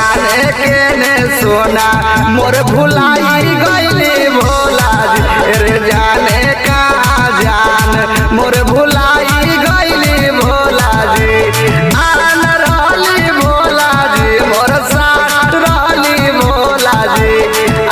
जाने के ने सोना मोर भुलाई गईली भोला जी रे जाने का जान मोर भुलाई गईली भोला जी आन रहली भोला जी मोर साथ रहली भोला जी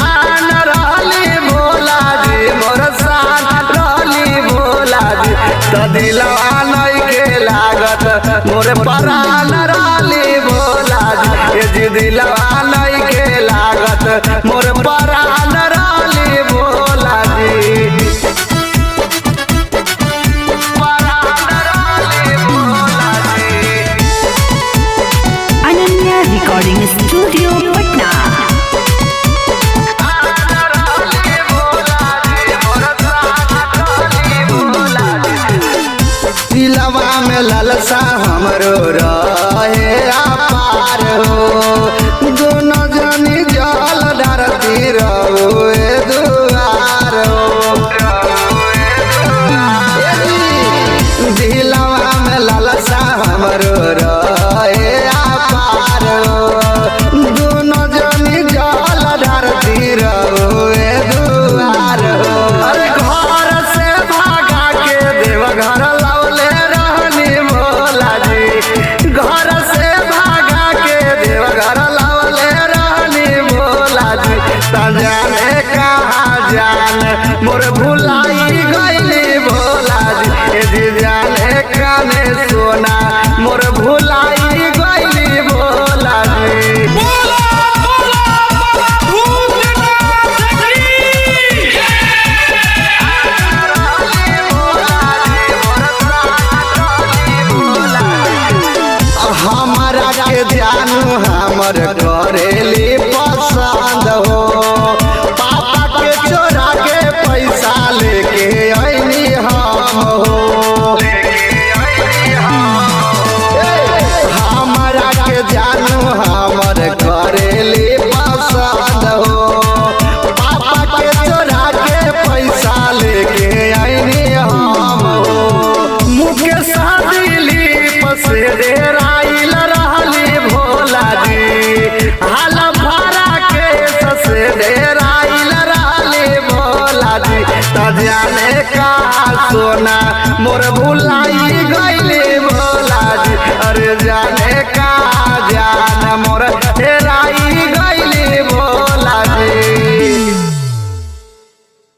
आन रहली भोला जी मोर साथ रहली भोला जी तो दिलवा नहीं के लागत मोर परान रहली भोला जी दिलवा नहीं के लागत मोर परान रहली भोला जी परान रहली भोला जी। Ananya recording studio Patna. दिलवा में ललसा हमरो रहे अपार हो दोनों जनी जल धरती रहुए दुआर हो दिलवा में ललसा हमरो रहे अपार हो दोनों जनी जल धरती रहुए दुआर हो अरे घर से भागा के देवघर लौले रहनी भोला जी घर से भागा के देवघर लौले रहनी भोला जी त जाने कहाँ जान मोर भुलाई गईली भोला जी जी जाने काने सोना मोर भुलाई गईली भोला जी। हमारा के जानू हमर करेली पसंद हो पापा के चोरा के पैसा लेके अइनी हम हो हमारा के जानू हमर करेली पसंद हो पापा के चोरा के पैसा लेके अइनी हम हो मुकेश दिलीप से डेराइल रहली भोला जी हाल भरा के ससे डेराइल रहली भोला जी त जाने का सोना मोर भुला